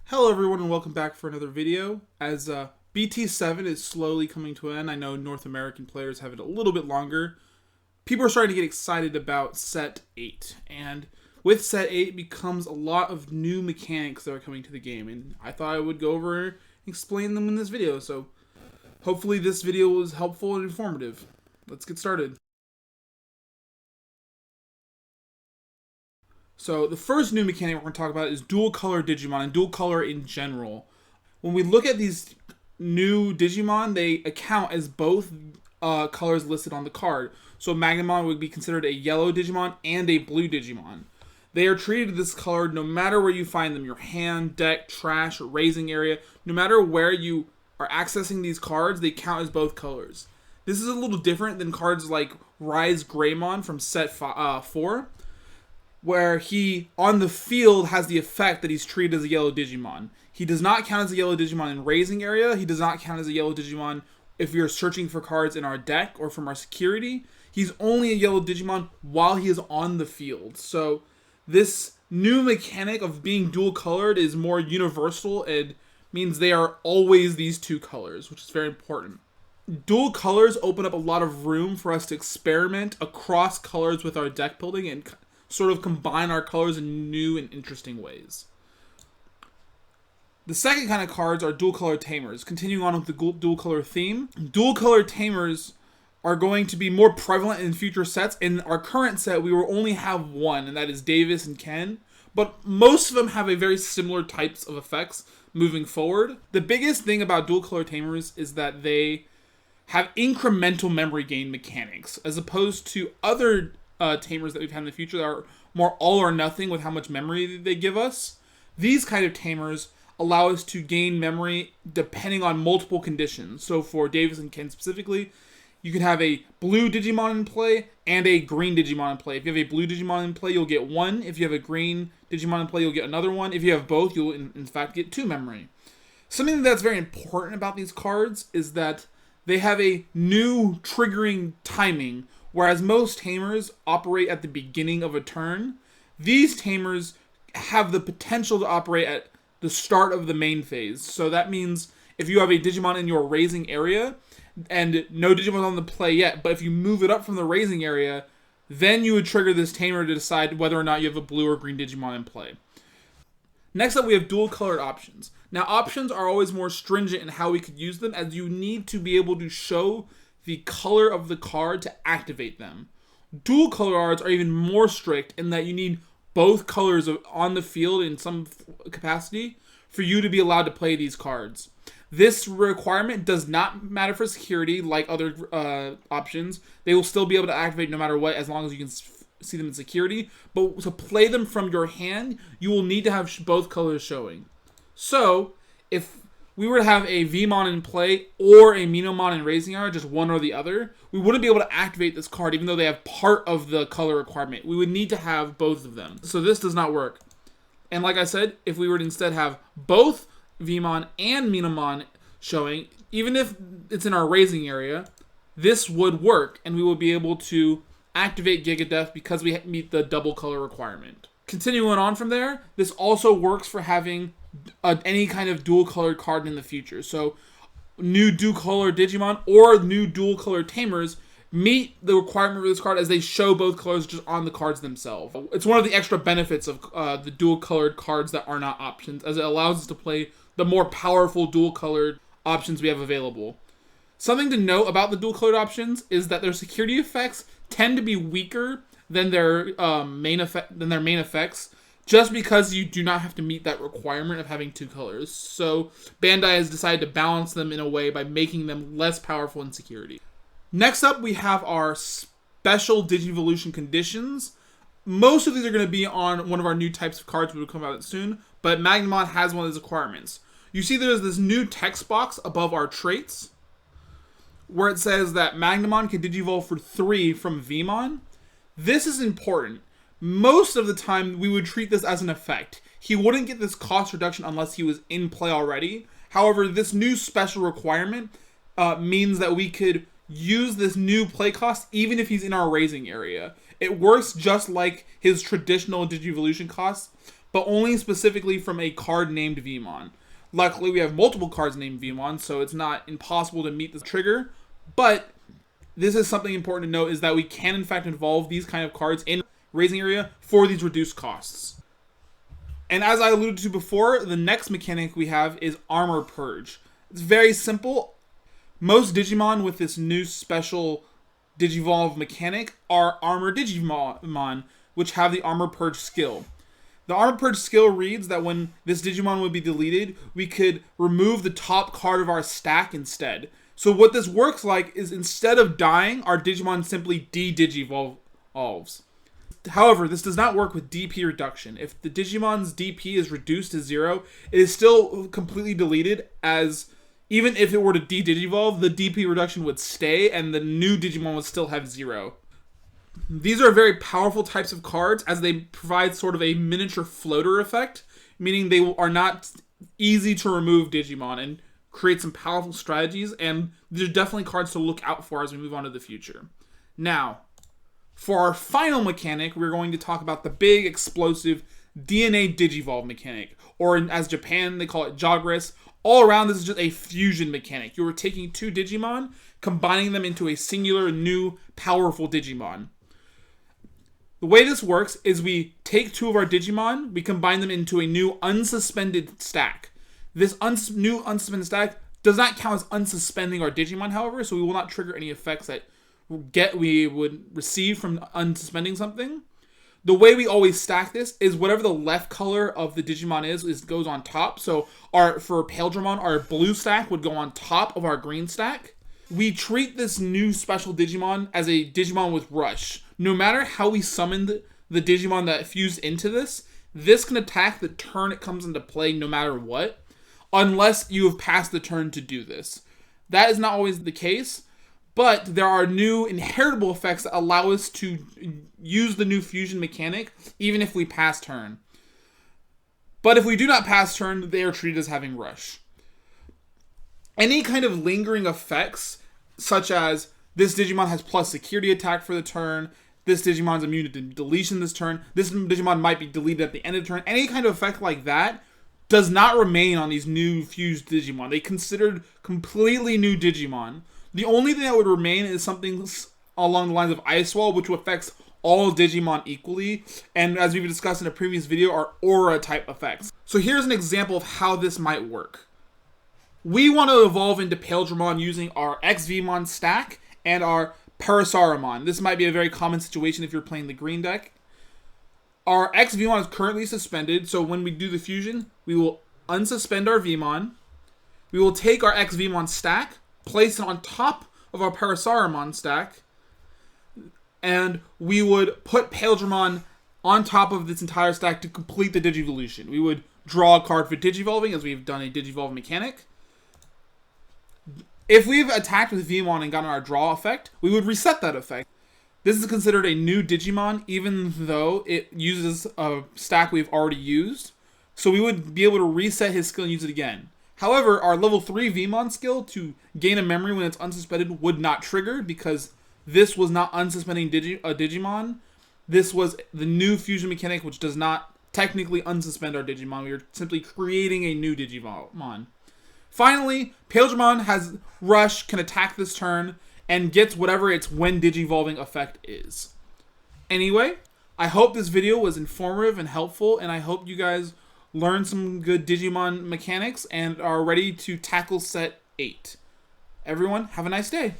Hello everyone and welcome back for another video. As BT7 is slowly coming to an end, I know North American players have it a little bit longer. People are starting to get excited about Set 8, and with Set 8 becomes a lot of new mechanics that are coming to the game, and I thought I would go over and explain them in this video, so hopefully this video was helpful and informative. Let's get started. So the first new mechanic we're going to talk about is dual color Digimon and dual color in general. When we look at these new Digimon, they account as both colors listed on the card. So Magnamon would be considered a yellow Digimon and a blue Digimon. They are treated this color no matter where you find them, your hand, deck, trash, raising area. No matter where you are accessing these cards, they count as both colors. This is a little different than cards like Rise Greymon from set 4. Where he, on the field, has the effect that he's treated as a yellow Digimon. He does not count as a yellow Digimon in raising area. He does not count as a yellow Digimon if we are searching for cards in our deck or from our security. He's only a yellow Digimon while he is on the field. So this new mechanic of being dual colored is more universal and means they are always these two colors, which is very important. Dual colors open up a lot of room for us to experiment across colors with our deck building and sort of combine our colors in new and interesting ways. The second kind of cards are dual color Tamers. Continuing on with the dual color theme, dual color Tamers are going to be more prevalent in future sets. In our current set, we will only have one, and that is Davis and Ken. But most of them have a very similar types of effects moving forward. The biggest thing about dual color Tamers is that they have incremental memory gain mechanics, as opposed to other Tamers that we've had in the future that are more all or nothing with how much memory they give us. These kind of Tamers allow us to gain memory depending on multiple conditions. So for Davis and Ken specifically, you can have a blue Digimon in play and a green Digimon in play. If you have a blue Digimon in play, you'll get one. If you have a green Digimon in play, you'll get another one. If you have both, you'll in fact get two memory. Something that's very important about these cards is that they have a new triggering timing. Whereas most Tamers operate at the beginning of a turn, these Tamers have the potential to operate at the start of the main phase. So that means if you have a Digimon in your raising area, and no Digimon on the play yet, but if you move it up from the raising area, then you would trigger this Tamer to decide whether or not you have a blue or green Digimon in play. Next up, we have dual colored options. Now, options are always more stringent in how we could use them, as you need to be able to show the color of the card to activate them. Dual color cards are even more strict in that you need both colors on the field in some capacity for you to be allowed to play these cards. This requirement does not matter for security like other options. They will still be able to activate no matter what, as long as you can see them in security. But to play them from your hand, you will need to have both colors showing. So, if we were to have a Vmon in play or a Minomon in raising area, just one or the other, we wouldn't be able to activate this card even though they have part of the color requirement. We would need to have both of them. So this does not work. And like I said, if we were to instead have both Vmon and Minomon showing, even if it's in our raising area, this would work and we would be able to activate Gigadeath because we meet the double color requirement. Continuing on from there, this also works for having any kind of dual colored card in the future. So new dual colored Digimon or new dual colored Tamers meet the requirement for this card as they show both colors just on the cards themselves. It's one of the extra benefits of the dual colored cards that are not options, as it allows us to play the more powerful dual colored options we have available. Something to note about the dual colored options is that their security effects tend to be weaker than their main effects, just because you do not have to meet that requirement of having two colors. So Bandai has decided to balance them in a way by making them less powerful in security. Next up, we have our special Digivolution conditions. Most of these are going to be on one of our new types of cards, which will come out soon, but Magnamon has one of these requirements. You see there's this new text box above our traits, where it says that Magnamon can Digivolve for 3 from Vmon. This is important. Most of the time, we would treat this as an effect. He wouldn't get this cost reduction unless he was in play already. However, this new special requirement means that we could use this new play cost even if he's in our raising area. It works just like his traditional Digivolution costs, but only specifically from a card named Vmon. Luckily, we have multiple cards named Vmon, so it's not impossible to meet this trigger, but this is something important to note, is that we can in fact involve these kind of cards in raising area for these reduced costs. And as I alluded to before, the next mechanic we have is Armor Purge. It's very simple. Most Digimon with this new special Digivolve mechanic are Armor Digimon, which have the Armor Purge skill. The Armor Purge skill reads that when this Digimon would be deleted, we could remove the top card of our stack instead. So what this works like is, instead of dying, our Digimon simply de-Digivolves. However, this does not work with DP reduction. If the Digimon's DP is reduced to 0, it is still completely deleted, as even if it were to de-Digivolve, the DP reduction would stay and the new Digimon would still have 0. These are very powerful types of cards, as they provide sort of a miniature floater effect, meaning they are not easy to remove Digimon, and create some powerful strategies, and these are definitely cards to look out for as we move on to the future. Now, for our final mechanic, we're going to talk about the big, explosive DNA Digivolve mechanic, or as Japan, they call it Jagras. All around, this is just a fusion mechanic. You are taking two Digimon, combining them into a singular, new, powerful Digimon. The way this works is we take two of our Digimon, we combine them into a new unsuspended stack. This new unsuspended stack does not count as unsuspending our Digimon, however, so we will not trigger any effects that we would receive from unsuspending something. The way we always stack this is whatever the left color of the Digimon is goes on top. So for Paildramon, our blue stack would go on top of our green stack. We treat this new special Digimon as a Digimon with Rush. No matter how we summoned the Digimon that fused into this can attack the turn it comes into play no matter what, unless you have passed the turn to do this. That is not always the case, but there are new inheritable effects that allow us to use the new fusion mechanic even if we pass turn. But if we do not pass turn, they are treated as having Rush. Any kind of lingering effects, such as this Digimon has plus security attack for the turn, this Digimon's immune to deletion this turn, this Digimon might be deleted at the end of the turn, any kind of effect like that does not remain on these new fused Digimon. They considered completely new Digimon. The only thing that would remain is something along the lines of Ice Wall, which affects all Digimon equally, and as we've discussed in a previous video, are aura type effects. So here's an example of how this might work. We want to evolve into Paildramon using our XVmon stack and our Parasauromon. This might be a very common situation if you're playing the green deck. Our XVmon is currently suspended, so when we do the fusion, we will unsuspend our Vmon. We will take our XVmon stack, place it on top of our Parasauromon stack, and we would put Paildramon on top of this entire stack to complete the Digivolution. We would draw a card for Digivolving, as we've done a Digivolve mechanic. If we've attacked with Vmon and gotten our draw effect, we would reset that effect. This is considered a new Digimon, even though it uses a stack we've already used. So we would be able to reset his skill and use it again. However, our level 3 Vmon skill to gain a memory when it's unsuspended would not trigger, because this was not unsuspending a Digimon. This was the new fusion mechanic, which does not technically unsuspend our Digimon. We are simply creating a new Digimon. Finally, Paildramon has Rush, can attack this turn, and gets whatever its when Digivolving effect is. Anyway, I hope this video was informative and helpful, and I hope you guys learned some good Digimon mechanics and are ready to tackle set 8. Everyone, have a nice day.